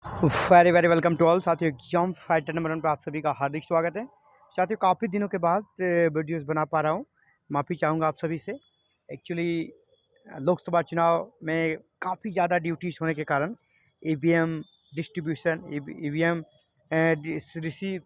Very very welcome to all साथियों। Exam fighter number 1 पर आप सभी का हार्दिक स्वागत है। साथियों, काफ़ी दिनों के बाद वीडियोस बना पा रहा हूँ। माफ़ी चाहूँगा आप सभी से। एक्चुअली लोकसभा चुनाव में काफ़ी ज़्यादा ड्यूटीज़ होने के कारण EVM distribution, EVM receive,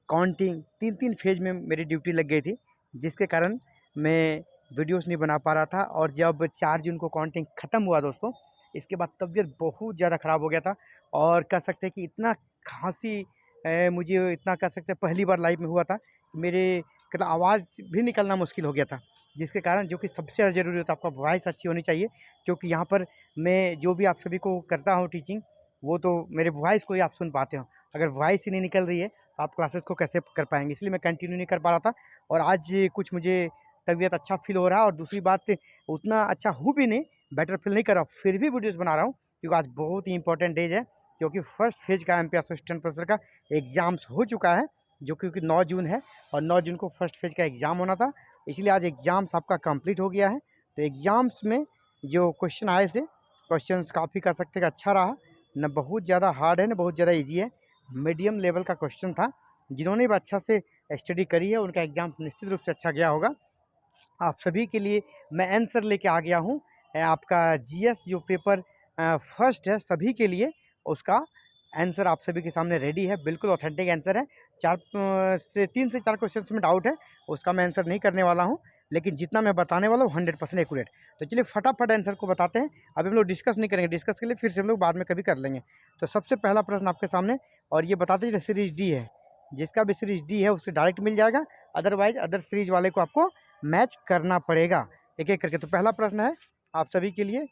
counting, 3-3 phase में मेरी ड्यूटी लग गई थी, जिसके कारण मैं वीडियोस नहीं बना पा रहा था। और जब 4 जून को काउंटिंग ख़त्म हुआ दोस्तों, इसके बाद तबीयत बहुत ज़्यादा ख़राब हो गया था। और कह सकते हैं कि इतना खांसी मुझे इतना कह सकते हैं पहली बार लाइफ में हुआ था। मेरे मतलब आवाज़ भी निकलना मुश्किल हो गया था, जिसके कारण जो कि सबसे ज़्यादा ज़रूरी होता है, आपका वॉइस अच्छी होनी चाहिए। क्योंकि यहाँ पर मैं जो भी आप सभी को करता हूँ टीचिंग, वो तो मेरे वॉइस को ही आप सुन पाते हो। अगर वॉइस ही नहीं निकल रही है तो आप क्लासेस को कैसे कर पाएंगे। इसलिए मैं कंटिन्यू नहीं कर पा रहा था। और आज कुछ मुझे तबीयत अच्छा फील हो रहा है। और दूसरी बात, उतना अच्छा हूँ भी नहीं, बेटर फील नहीं कर रहा, फिर भी वीडियोज़ बना रहा हूँ क्योंकि आज बहुत ही इंपॉर्टेंट डेज है। क्योंकि फर्स्ट फेज का एमपी असिस्टेंट प्रोफेसर का एग्ज़ाम्स हो चुका है, जो क्योंकि 9 जून है और 9 जून को फर्स्ट फेज का एग्ज़ाम होना था। इसलिए आज एग्ज़ाम्स आपका कंप्लीट हो गया है। तो एग्ज़ाम्स में जो क्वेश्चन आए थे, क्वेश्चन काफ़ी कह सकते हैं कि अच्छा रहा। न बहुत ज़्यादा हार्ड है, न बहुत ज़्यादा ईजी है, मीडियम लेवल का क्वेश्चन था। जिन्होंने भी अच्छा से स्टडी करी है उनका एग्ज़ाम निश्चित रूप से अच्छा गया होगा। आप सभी के लिए मैं आंसर लेके आ गया हूँ। आपका जीएस जो पेपर फर्स्ट है सभी के लिए, उसका आंसर आप सभी के सामने रेडी है। बिल्कुल ऑथेंटिक आंसर है। 3 से 4 क्वेश्चन में डाउट है, उसका मैं आंसर नहीं करने वाला हूँ, लेकिन जितना मैं बताने वाला हूँ 100% एक्यूरेट। तो चलिए फटाफट आंसर को बताते हैं। अभी हम लोग डिस्कस नहीं करेंगे, डिस्कस के लिए फिर से हम लोग बाद में कभी कर लेंगे। तो सबसे पहला प्रश्न आपके सामने, और ये बता दीजिए सीरीज डी है, जिसका भी सीरीज डी है उससे डायरेक्ट मिल जाएगा। अदरवाइज अदर सीरीज वाले को आपको मैच करना पड़ेगा एक एक करके। तो पहला प्रश्न है आप सभी के लिए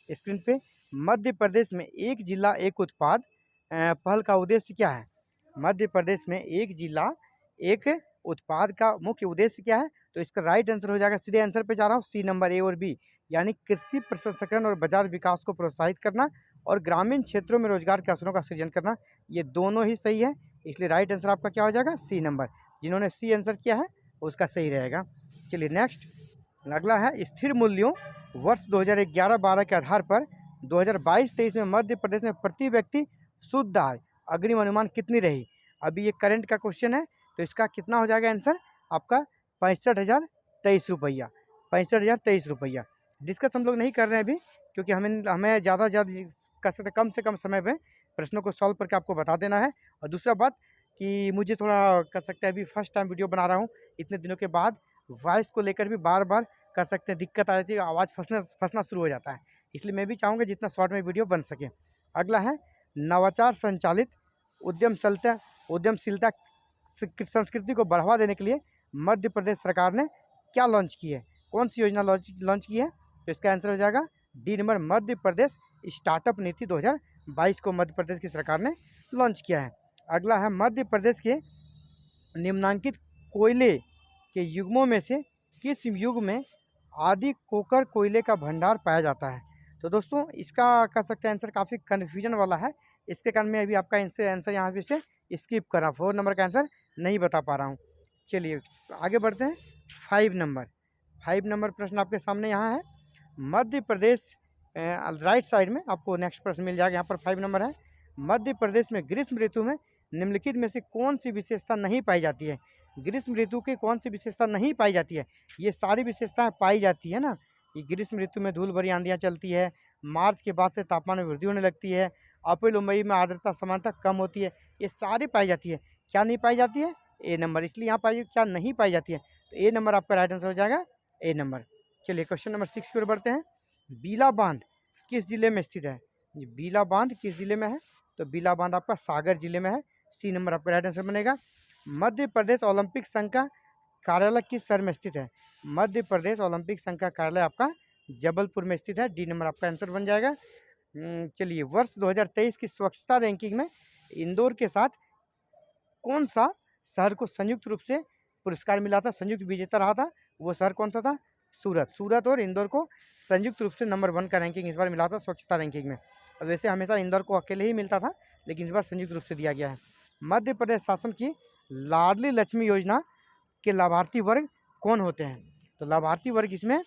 स्क्रीन पे, मध्य प्रदेश में एक जिला एक उत्पाद पहल का उद्देश्य क्या है। मध्य प्रदेश में एक जिला एक उत्पाद का मुख्य उद्देश्य क्या है। तो इसका राइट आंसर हो जाएगा, सीधे आंसर पे जा रहा हूँ, सी नंबर ए और बी, यानी कृषि प्रसंस्करण और बाजार विकास को प्रोत्साहित करना और ग्रामीण क्षेत्रों में रोजगार के अवसरों का सृजन करना। ये दोनों ही सही है, इसलिए राइट आंसर आपका क्या हो जाएगा, सी नंबर। जिन्होंने सी आंसर किया है उसका सही रहेगा। चलिए नेक्स्ट, अगला है स्थिर मूल्यों वर्ष 2011-12 के आधार पर 2022-23 में मध्य प्रदेश में प्रति व्यक्ति शुद्ध आय अग्रिम अनुमान कितनी रही। अभी ये करंट का क्वेश्चन है, तो इसका कितना हो जाएगा आंसर आपका 65,023 रुपया। 65,023 रुपया। डिस्कस हम लोग नहीं कर रहे हैं अभी, क्योंकि हमें ज़्यादा कर सकते कम से कम समय में प्रश्नों को सॉल्व करके आपको बता देना है। और दूसरा बात कि मुझे थोड़ा कर सकते हैं, अभी फर्स्ट टाइम वीडियो बना रहा हूँ इतने दिनों के बाद, वॉइस को लेकर भी बार बार कर सकते हैं दिक्कत आ जाती है, आवाज़ फंसना शुरू हो जाता है। इसलिए मैं भी चाहूँगा जितना शॉर्ट में वीडियो बन सके। अगला है नवाचार संचालित उद्यमशीलता उद्यमशीलता संस्कृति को बढ़ावा देने के लिए मध्य प्रदेश सरकार ने क्या लॉन्च की है, कौन सी योजना लॉन्च की है। तो इसका आंसर हो जाएगा D number, Madhya Pradesh startup नीति 2022 को मध्य प्रदेश की सरकार ने लॉन्च किया है। अगला है मध्य प्रदेश के निम्नांकित कोयले के युग्मों में से किस युग में आदि कोकर कोयले का भंडार पाया जाता है। तो दोस्तों इसका कह सकते हैं आंसर काफ़ी कन्फ्यूजन वाला है, इसके कारण मैं अभी आपका आंसर यहाँ पे से स्किप कर रहा हूँ, 4 नंबर का आंसर नहीं बता पा रहा हूँ। चलिए आगे बढ़ते हैं। 5 नंबर प्रश्न आपके सामने यहाँ है। मध्य प्रदेश राइट साइड में आपको नेक्स्ट प्रश्न मिल जाएगा, यहाँ पर 5 नंबर है। मध्य प्रदेश में ग्रीष्म ऋतु में निम्नलिखित में से कौन सी विशेषता नहीं पाई जाती है। ग्रीष्म ऋतु की कौन सी विशेषता नहीं पाई जाती है। ये सारी विशेषताएं पाई जाती है ना। ये ग्रीष्म ऋतु में धूल भरी आंधियाँ चलती है, मार्च के बाद से तापमान में वृद्धि होने लगती है, अप्रैल और मई में आर्द्रता समानता कम होती है, ये सारी पाई जाती है। क्या नहीं पाई जाती है, ए नंबर। इसलिए यहाँ पाई क्या नहीं पाई जाती है, तो ए नंबर आपका राइट आंसर हो जाएगा, ए नंबर। चलिए क्वेश्चन नंबर 6 की ओर बढ़ते हैं। बीला बांध किस जिले में स्थित है। बीला बांध किस जिले में है, तो बीला बांध आपका सागर जिले में है, सी नंबर आपका राइट आंसर बनेगा। मध्य प्रदेश ओलंपिक संघ का कार्यालय किस शहर में स्थित है। मध्य प्रदेश ओलंपिक संघ का कार्यालय आपका जबलपुर में स्थित है, डी नंबर आपका आंसर बन जाएगा। चलिए वर्ष 2023 की स्वच्छता रैंकिंग में इंदौर के साथ कौन सा शहर को संयुक्त रूप से पुरस्कार मिला था, संयुक्त विजेता रहा था, वो शहर कौन सा था, सूरत और इंदौर को संयुक्त रूप से नंबर 1 का रैंकिंग इस बार मिला था स्वच्छता रैंकिंग में। और वैसे हमेशा इंदौर को अकेले ही मिलता था, लेकिन इस बार संयुक्त रूप से दिया गया है। मध्य प्रदेश शासन की लाडली लक्ष्मी योजना के लाभार्थी वर्ग कौन होते हैं। तो लाभार्थी वर्ग इसमें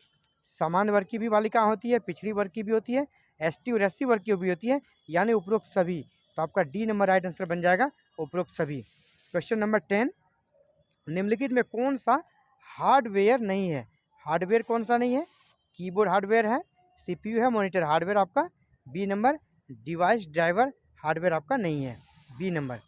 सामान्य वर्ग की भी बालिका होती है, पिछड़ी वर्ग की भी होती है, एसटी और एससी वर्ग की भी होती है, यानी उपरोक्त सभी तो आपका डी नंबर राइट आंसर बन जाएगा उपरोक्त सभी। क्वेश्चन नंबर 10, निम्नलिखित में कौन सा हार्डवेयर नहीं है? हार्डवेयर कौन सा नहीं है? कीबोर्ड हार्डवेयर है, सीपीयू है, मॉनिटर हार्डवेयर आपका B number, device driver hardware आपका नहीं है बी नंबर।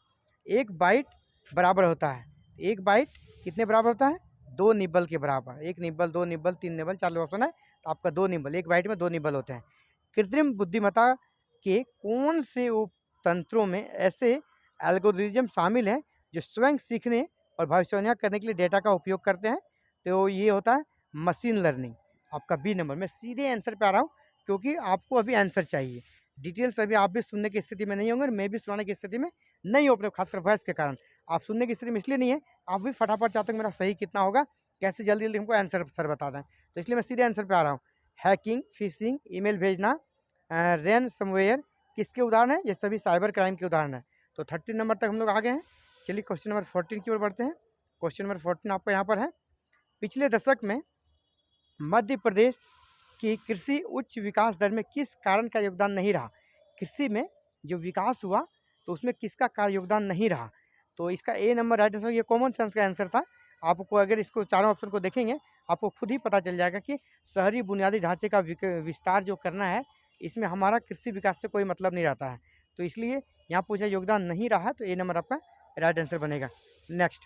एक बाइट बराबर होता है, एक बाइट कितने बराबर होता है? 2 निबल के बराबर। 1 निबल, 2 निबल, 3 निबल, 4 ऑप्शन है, तो आपका 2 निबल, एक बाइट में 2 निबल होते हैं। कृत्रिम बुद्धिमत्ता के कौन से उपतंत्रों में ऐसे एल्गोरिज्म शामिल हैं जो स्वयं सीखने और भविष्यवाणियाँ करने के लिए डेटा का उपयोग करते हैं? तो ये होता है मशीन लर्निंग, आपका बी नंबर। मैं सीधे आंसर पे आ रहा हूँ क्योंकि आपको अभी आंसर चाहिए। डिटेल्स अभी आप भी सुनने की स्थिति में नहीं होंगे और मैं भी सुनाने की स्थिति में नहीं हूँ अपने खासकर वॉइस के कारण। आप सुनने की स्थिति में इसलिए नहीं है, आप भी फटाफट चाहते हो मेरा सही कितना होगा, कैसे जल्दी जल्दी हमको आंसर सर बता दें, तो इसलिए मैं सीधे आंसर पे आ रहा हूँ। हैकिंग, फिशिंग, ईमेल भेजना, रैनसमवेयर किसके उदाहरण हैं? ये सभी साइबर क्राइम के उदाहरण हैं। तो 30 नंबर तक हम लोग आ गए हैं। चलिए क्वेश्चन नंबर 14 की ओर बढ़ते हैं। क्वेश्चन नंबर 14 आपका यहाँ पर है, पिछले दशक में मध्य प्रदेश की कृषि उच्च विकास दर में किस कारण का योगदान नहीं रहा? कृषि में जो विकास हुआ तो उसमें किसका का योगदान नहीं रहा? तो इसका ए नंबर राइट आंसर, ये कॉमन सेंस का आंसर था। आपको अगर इसको चारों ऑप्शन को देखेंगे आपको खुद ही पता चल जाएगा कि शहरी बुनियादी ढांचे का विस्तार जो करना है, इसमें हमारा कृषि विकास से कोई मतलब नहीं रहता है। तो इसलिए यहाँ पूछा योगदान नहीं रहा, तो ए नंबर आपका राइट आंसर बनेगा। नेक्स्ट,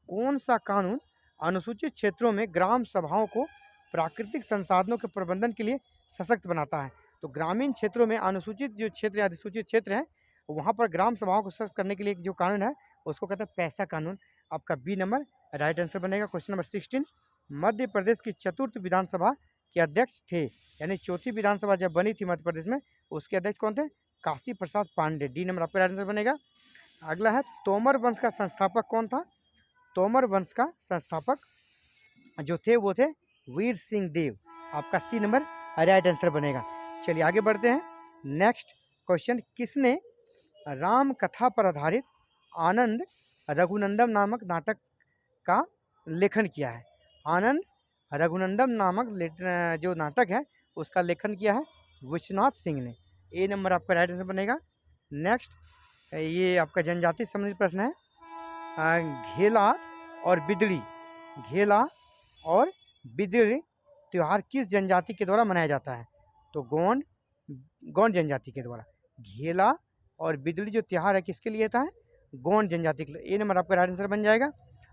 कौन सा कानून अनुसूचित क्षेत्रों में ग्राम सभाओं को प्राकृतिक संसाधनों के प्रबंधन के लिए सशक्त बनाता है? तो ग्रामीण क्षेत्रों में अनुसूचित जो क्षेत्र या अधिसूचित क्षेत्र हैं, वहाँ पर ग्राम सभाओं को सशक्त करने के लिए जो कानून है उसको कहते हैं पैसा कानून, आपका बी नंबर राइट आंसर बनेगा। क्वेश्चन नंबर 16, मध्य प्रदेश की चतुर्थ विधानसभा के अध्यक्ष थे, यानी चौथी विधानसभा जब बनी थी मध्य प्रदेश में, उसके अध्यक्ष कौन थे? काशी प्रसाद पांडे, डी नंबर आपका राइट आंसर बनेगा। अगला है, तोमर वंश का संस्थापक कौन था? तोमर वंश का संस्थापक जो थे वो थे वीर सिंह देव, आपका सी नंबर राइट आंसर बनेगा। चलिए आगे बढ़ते हैं। नेक्स्ट क्वेश्चन, किसने राम कथा पर आधारित आनंद रघुनंदन नामक नाटक का लेखन किया है? आनंद रघुनंदन नामक जो नाटक है उसका लेखन किया है विश्वनाथ सिंह ने, ए नंबर आपका राइट आंसर बनेगा। नेक्स्ट, ये आपका जनजाति संबंधित प्रश्न है, घेला और बिदड़ी, घेला और बिदड़ी त्यौहार किस जनजाति के द्वारा मनाया जाता है? तो गोंड जनजाति के द्वारा। घेला और बिदड़ी जो त्यौहार है किसके लिए था? गोंड जनजाति के लिए, ए नंबर आपका राइट आंसर बन जाएगा।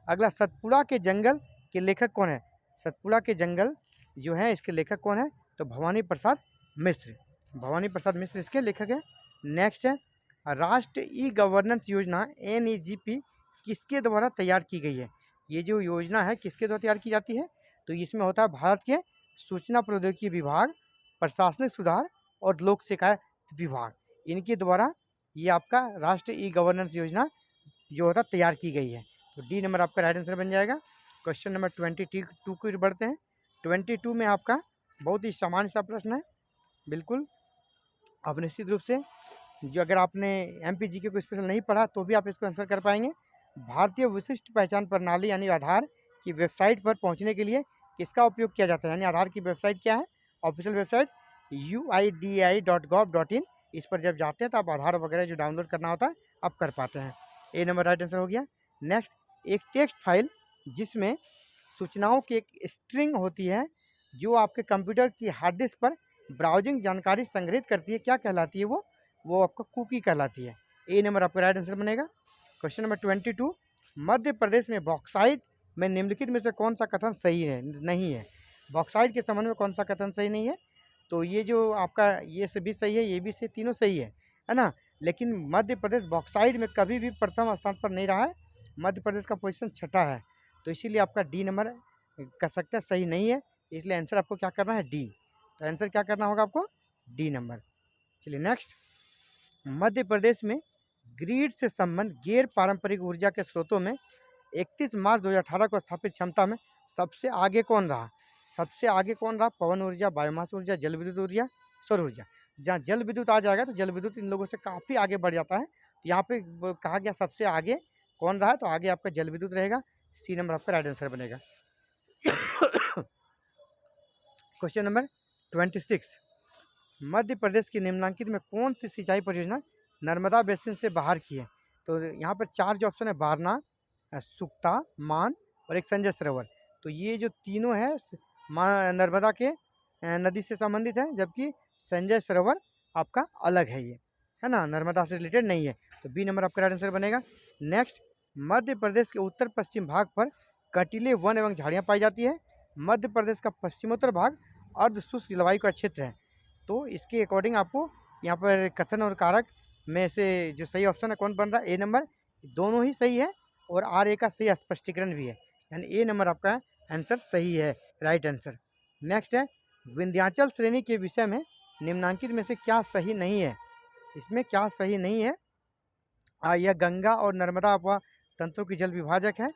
अगला, सतपुड़ा के जंगल के लेखक कौन है? सतपुड़ा के जंगल जो है इसके लेखक कौन है? तो भवानी प्रसाद मिश्र, भवानी प्रसाद मिश्र इसके लेखक है। नेक्स्ट है, राष्ट्रीय ई गवर्नेंस योजना NEGP किसके द्वारा तैयार की गई है? ये जो योजना है किसके द्वारा तैयार की जाती है? तो इसमें होता है भारत के सूचना प्रौद्योगिकी विभाग, प्रशासनिक सुधार और लोक शिकायत विभाग, इनके द्वारा ये आपका राष्ट्रीय ई गवर्नेंस योजना जो होता तैयार की गई है। तो डी नंबर आपका राइट आंसर बन जाएगा। क्वेश्चन नंबर 22 को बढ़ते हैं। 22 में आपका बहुत ही सामान्य सा प्रश्न है, बिल्कुल आप निश्चित रूप से जो अगर आपने MPGK को स्पेशल नहीं पढ़ा तो भी आप इसको आंसर कर पाएंगे। भारतीय विशिष्ट पहचान प्रणाली यानी आधार की वेबसाइट पर पहुंचने के लिए किसका उपयोग किया जाता है? यानी आधार की वेबसाइट क्या है? ऑफिशियल वेबसाइट UIDAI.gov.in, इस पर जब जाते हैं तो आप आधार वगैरह जो डाउनलोड करना होता है आप कर पाते हैं। ए नंबर राइट आंसर हो गया। नेक्स्ट, एक टेक्स्ट फाइल जिसमें सूचनाओं की एक स्ट्रिंग होती है जो आपके कंप्यूटर की हार्ड डिस्क पर ब्राउजिंग जानकारी संग्रहित करती है, क्या कहलाती है? वो आपका कुकी कहलाती है। ए नंबर आपका राइट आंसर बनेगा। क्वेश्चन नंबर 22, मध्य प्रदेश में बॉक्साइट में निम्नलिखित में से कौन सा कथन सही है नहीं है? बॉक्साइट के संबंध में कौन सा कथन सही नहीं है? तो ये जो आपका ये से भी सही है, ये भी से, तीनों सही है ना। लेकिन मध्य प्रदेश बॉक्साइट में कभी भी प्रथम स्थान पर नहीं रहा है, मध्य प्रदेश का पोजीशन छठा है, तो इसीलिए आपका डी नंबर कह सकते हैं सही नहीं है। इसलिए आंसर आपको क्या करना है? डी। तो आंसर क्या करना होगा आपको? D number. चलिए नेक्स्ट, मध्य प्रदेश में ग्रिड से संबंध गैर पारंपरिक ऊर्जा के स्रोतों में 31 मार्च 2018 को स्थापित क्षमता में सबसे आगे कौन रहा? सबसे आगे कौन रहा? पवन ऊर्जा, बायोमास ऊर्जा, जल विद्युत ऊर्जा, सौर ऊर्जा। जहाँ जल विद्युत आ जाएगा तो जल विद्युत इन लोगों से काफ़ी आगे बढ़ जाता है, तो यहाँ पे कहा गया सबसे आगे कौन रहा है? तो आगे आपका जल विद्युत रहेगा, सी नंबर आपका राइट आंसर बनेगा। क्वेश्चन नंबर 26, मध्य प्रदेश की निम्नलिखित में कौन सी सिंचाई परियोजना नर्मदा बेसिन से बाहर की है। तो यहाँ पर 4 जो ऑप्शन है, वारणा, सुक्ता, मान और एक संजय सरोवर। तो ये जो तीनों है नर्मदा के नदी से संबंधित है, जबकि संजय सरोवर आपका अलग है ना, नर्मदा से रिलेटेड नहीं है। तो बी नंबर आपका राइट आंसर बनेगा। नेक्स्ट, मध्य प्रदेश के उत्तर पश्चिम भाग पर कटीले वन एवं झाड़ियाँ पाई जाती है। मध्य प्रदेश का पश्चिमोत्तर भाग अर्ध शुष्क जलवायु का क्षेत्र है। तो इसके अकॉर्डिंग आपको यहाँ पर कथन और कारक में से जो सही ऑप्शन है कौन बन रहा है, ए नंबर। दोनों ही सही है और आर ए का सही स्पष्टीकरण भी है, यानी ए नंबर आपका आंसर सही है, राइट आंसर। नेक्स्ट है, विंध्याचल श्रेणी के विषय में निम्नांकित में से क्या सही नहीं है। इसमें क्या सही नहीं है, यह गंगा और नर्मदा अथवा तंत्रों की जल विभाजक है,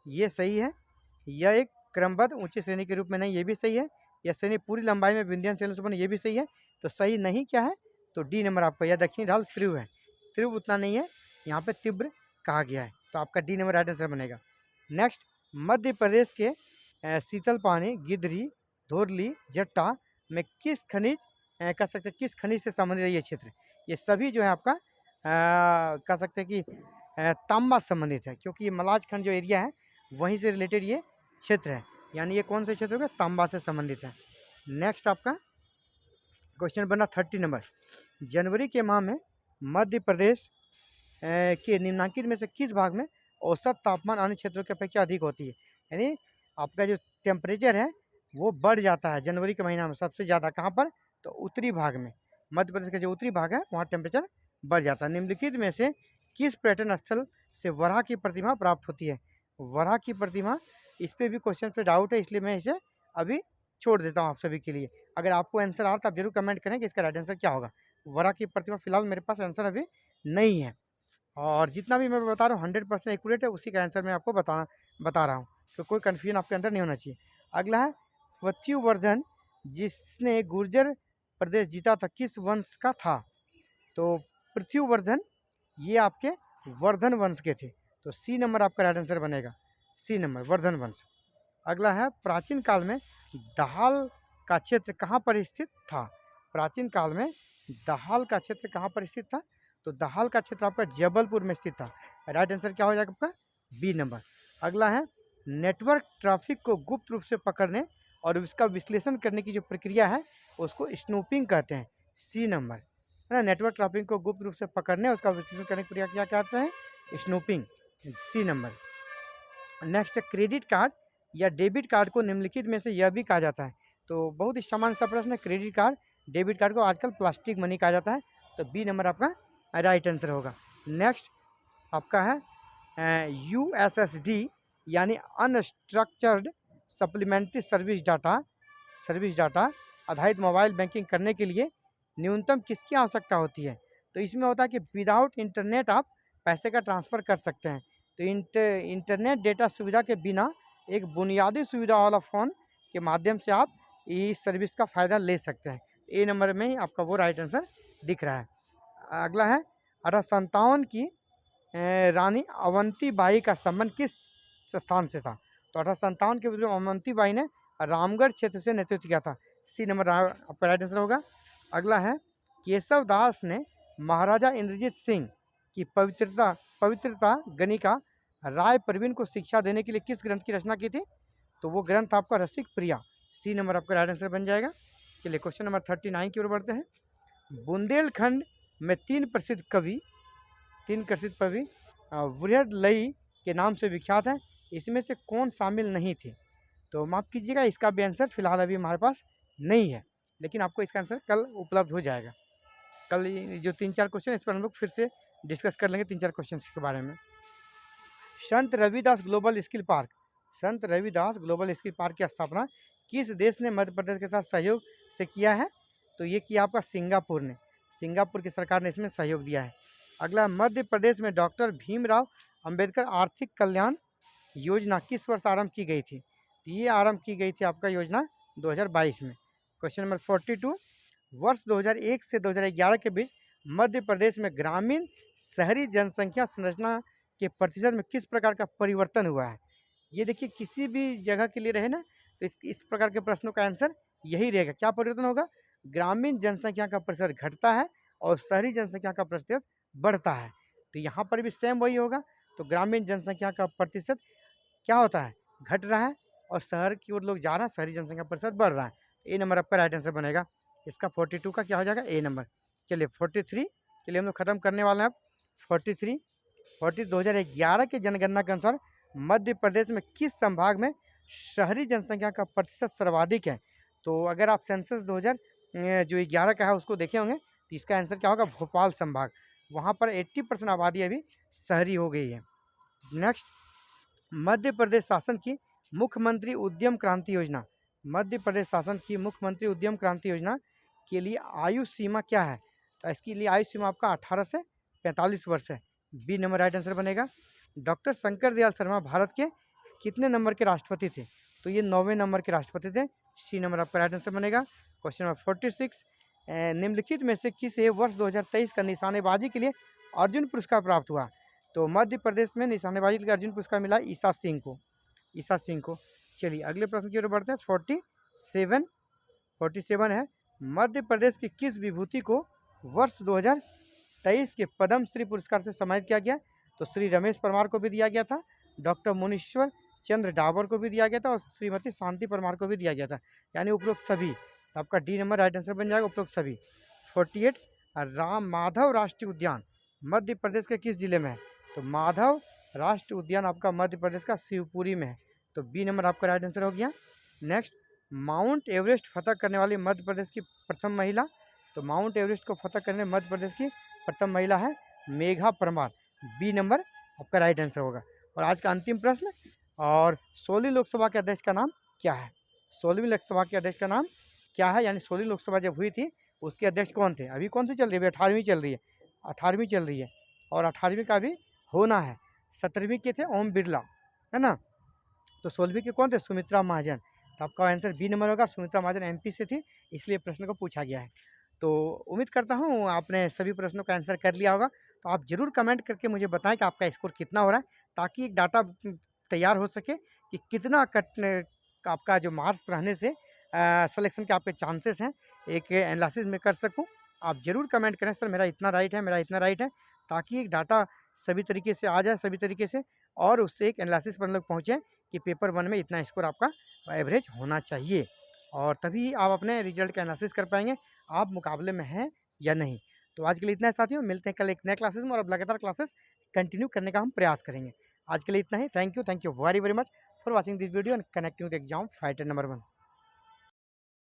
ये सही है। यह एक क्रमबद्ध ऊंची श्रेणी के रूप में नहीं, ये भी सही है। यह श्रेणी पूरी लंबाई में विंध्याचल श्रेणी से बनी, ये भी सही है। तो सही नहीं क्या है, तो डी नंबर आपका, यह दक्षिणी ढाल तीव्र है, तीव्र उतना नहीं है, यहाँ पे तीव्र कहा गया है। तो आपका डी नंबर राइट आंसर बनेगा। नेक्स्ट, मध्य प्रदेश के शीतल पानी, गिद्धरी, धोरली, जट्टा में किस खनिज कह सकते हैं, किस खनिज से संबंधित है ये क्षेत्र। ये सभी जो है आपका कह सकते हैं कि तांबा संबंधित है, क्योंकि ये मलाज खंड जो एरिया है वहीं से रिलेटेड ये क्षेत्र है, यानी ये कौन सा क्षेत्र होगा, तांबा से संबंधित है। नेक्स्ट आपका क्वेश्चन बना 30 नंबर, जनवरी के माह में मध्य प्रदेश के निम्नांकित में से किस भाग में औसत तापमान अन्य क्षेत्रों की अपेक्षा अधिक होती है। यानी आपका जो टेम्परेचर है वो बढ़ जाता है जनवरी के महीना में सबसे ज़्यादा, कहाँ पर, तो उत्तरी भाग में, मध्य प्रदेश का जो उत्तरी भाग है वहाँ टेम्परेचर बढ़ जाता है। निम्नलिखित में से किस पर्यटन स्थल से वराह की प्रतिमा प्राप्त होती है। वराह की प्रतिमा, इस पर भी क्वेश्चन पे डाउट है, इसलिए मैं इसे अभी छोड़ देता हूँ आप सभी के लिए। अगर आपको आंसर आ रहा तो आप जरूर कमेंट करें कि इसका राइट आंसर क्या होगा। वराह की प्रतिमा फिलहाल मेरे पास आंसर अभी नहीं है, और जितना भी मैं बता रहा हूँ 100% एक्यूरेट है, उसी का आंसर मैं आपको बता रहा हूँ, तो कोई कन्फ्यूजन आपके अंदर नहीं होना चाहिए। अगला है, पृथ्वीवर्धन जिसने गुर्जर प्रदेश जीता था किस वंश का था। तो पृथ्वीवर्धन ये आपके वर्धन वंश के थे, तो सी नंबर आपका राइट आंसर बनेगा, सी नंबर वर्धन वंश। अगला है, प्राचीन काल में दाहाल का क्षेत्र कहाँ पर स्थित था। प्राचीन काल में दाहाल का क्षेत्र कहाँ पर स्थित था, तो दाहाल का क्षेत्र आपका जबलपुर में स्थित था। राइट आंसर क्या हो जाएगा आपका, बी नंबर। अगला है, नेटवर्क ट्रैफिक को गुप्त रूप से पकड़ने और उसका विश्लेषण करने की जो प्रक्रिया है उसको स्नूपिंग कहते हैं, सी नंबर है ना। नेटवर्क ट्रैफिक को गुप्त रूप से पकड़ने और उसका विश्लेषण करने की प्रक्रिया क्या कहते हैं, snooping, C number. Next, credit card या डेबिट कार्ड को निम्नलिखित में से यह भी कहा जाता है। तो बहुत ही सामान्य सा प्रश्न है, क्रेडिट कार्ड, डेबिट कार्ड को आजकल प्लास्टिक मनी कहा जाता है, तो बी नंबर आपका राइट आंसर होगा। नेक्स्ट आपका है, USSD यानी अनस्ट्रक्चर्ड सप्लीमेंट्री सर्विस डाटा आधारित मोबाइल बैंकिंग करने के लिए न्यूनतम किसकी आवश्यकता होती है। तो इसमें होता है कि विदाउट इंटरनेट आप पैसे का ट्रांसफ़र कर सकते हैं। तो इंटरनेट डेटा सुविधा के बिना एक बुनियादी सुविधा वाला फ़ोन के माध्यम से आप इस सर्विस का फ़ायदा ले सकते हैं। ए नंबर में ही आपका वो राइट आंसर दिख रहा है। अगला है, 1857 की रानी अवंती बाई का संबंध किस स्थान से था। तो 1857 के विरुद्ध अवंती बाई ने रामगढ़ क्षेत्र से नेतृत्व किया था, सी नंबर आपका राइट आंसर होगा। अगला है, केशव दास ने महाराजा इंद्रजीत सिंह की पवित्रता गणिका राय प्रवीण को शिक्षा देने के लिए किस ग्रंथ की रचना की थी। तो वो ग्रंथ आपका रसिक प्रिया, सी नंबर आपका राइट आंसर बन जाएगा। चलिए क्वेश्चन नंबर 39 की ओर बढ़ते हैं। बुंदेलखंड में तीन प्रसिद्ध कवि बृहदलई के नाम से विख्यात हैं, इसमें से कौन शामिल नहीं थे। तो माफ़ कीजिएगा, इसका भी आंसर फिलहाल अभी हमारे पास नहीं है, लेकिन आपको इसका आंसर कल उपलब्ध हो जाएगा। कल जो 3-4 क्वेश्चन इस पर हम लोग फिर से डिस्कस कर लेंगे 3-4 क्वेश्चन के बारे में। संत रविदास ग्लोबल स्किल पार्क की स्थापना किस देश ने मध्य प्रदेश के साथ सहयोग से किया है। तो ये किया आपका सिंगापुर ने, सिंगापुर की सरकार ने इसमें सहयोग दिया है। अगला, मध्य प्रदेश में डॉक्टर भीमराव अंबेडकर आर्थिक कल्याण योजना किस वर्ष आरंभ की गई थी। ये आरंभ की गई थी आपका योजना 2022 में। क्वेश्चन नंबर 42, वर्ष 2001 से 2011 के बीच मध्य प्रदेश में ग्रामीण शहरी जनसंख्या संरचना के प्रतिशत में किस प्रकार का परिवर्तन हुआ है। ये देखिए, किसी भी जगह के लिए रहे ना, तो इस प्रकार के प्रश्नों का आंसर यही रहेगा। क्या परिवर्तन होगा, ग्रामीण जनसंख्या का प्रतिशत घटता है और शहरी जनसंख्या का प्रतिशत बढ़ता है। तो यहाँ पर भी सेम वही होगा। तो ग्रामीण जनसंख्या का प्रतिशत क्या होता है, घट रहा है, और शहर की ओर लोग जा रहे हैं, शहरी जनसंख्या प्रतिशत बढ़ रहा है। ए नंबर आपका राइट आंसर बनेगा। इसका 42 का क्या हो जाएगा, ए नंबर। चलिए 43, चलिए हम लोग खत्म करने वाले हैं अब। 43 2011 की जनगणना के अनुसार मध्य प्रदेश में किस संभाग में शहरी जनसंख्या का प्रतिशत सर्वाधिक है। तो अगर आप सेंसस 2000 जो 11 का है उसको देखे होंगे, तो इसका आंसर क्या होगा, भोपाल संभाग। वहाँ पर 80% आबादी अभी शहरी हो गई है। नेक्स्ट, मध्य प्रदेश शासन की मुख्यमंत्री उद्यम क्रांति योजना, मध्य प्रदेश शासन की मुख्यमंत्री उद्यम क्रांति योजना के लिए आयु सीमा क्या है। तो इसके लिए आयु सीमा आपका 18 से 45 वर्ष है। बी नंबर राइट आंसर बनेगा। डॉक्टर शंकर दयाल शर्मा भारत के कितने नंबर के राष्ट्रपति थे। तो ये 9वें नंबर के राष्ट्रपति थे। सी नंबर आपका राइट आंसर बनेगा। क्वेश्चन नंबर 46, निम्नलिखित में से किसे वर्ष 2023 का निशानेबाजी के लिए अर्जुन पुरस्कार प्राप्त हुआ। तो मध्य प्रदेश में निशानेबाजी के लिए अर्जुन पुरस्कार मिला ईशा सिंह को, ईशा सिंह को। चलिए अगले प्रश्न की ओर बढ़ते हैं। 47 है, मध्य प्रदेश की किस विभूति को वर्ष 2023 के पद्म श्री पुरस्कार से सम्मानित किया गया। तो श्री रमेश परमार को भी दिया गया था, डॉक्टर मुनीश्वर चंद्र डाबर को भी दिया गया था, और श्रीमती शांति परमार को भी दिया गया था, यानी उपरोक्त सभी। तो आपका डी नंबर राइट आंसर बन जाएगा, उपरोक्त सभी। 48, राम माधव राष्ट्रीय उद्यान मध्य प्रदेश के किस जिले में है। तो माधव राष्ट्रीय उद्यान आपका मध्य प्रदेश का शिवपुरी में है। तो बी नंबर आपका राइट आंसर हो गया। नेक्स्ट, माउंट एवरेस्ट फतह करने वाली मध्य प्रदेश की प्रथम महिला। तो माउंट एवरेस्ट को फतह करने मध्य प्रदेश की प्रथम महिला है मेघा परमार। बी नंबर आपका राइट आंसर होगा। और आज का अंतिम प्रश्न, और 16वीं लोकसभा के अध्यक्ष का नाम क्या है। 16वीं लोकसभा के अध्यक्ष का नाम क्या है, यानी 16वीं लोकसभा जब हुई थी उसके अध्यक्ष कौन थे। अभी कौन सी चल रही है, 18वीं चल रही है, 18वीं चल रही है, और 18वीं का भी होना है। 17वीं के थे ओम बिरला, है ना। तो 16वीं के कौन थे, सुमित्रा महाजन। तो आपका आंसर बी नंबर होगा। सुमित्रा महाजन एमपी से थी, इसलिए प्रश्न को पूछा गया है। तो उम्मीद करता हूँ आपने सभी प्रश्नों का आंसर कर लिया होगा। तो आप ज़रूर कमेंट करके मुझे बताएं कि आपका स्कोर कितना हो रहा है, ताकि एक डाटा तैयार हो सके कि कितना आपका जो मार्क्स रहने से सिलेक्शन के आपके चांसेस हैं, एक एनालिसिस में कर सकूं। आप ज़रूर कमेंट करें, सर मेरा इतना राइट है, मेरा इतना राइट है, ताकि एक डाटा सभी तरीके से आ जाए, सभी तरीके से, और उससे एक एनालिसिस पर लोग पहुँचें कि पेपर 1 में इतना स्कोर आपका एवरेज होना चाहिए, और तभी आप अपने रिजल्ट का एनालिसिस कर पाएंगे आप मुकाबले में हैं या नहीं। तो आज के लिए इतना है साथियों, मिलते हैं कल एक नए क्लासेस में, और अब लगातार क्लासेस कंटिन्यू करने का हम प्रयास करेंगे। आज के लिए इतना ही। Thank you very very much for watching this video and connecting with exam fighter number 1।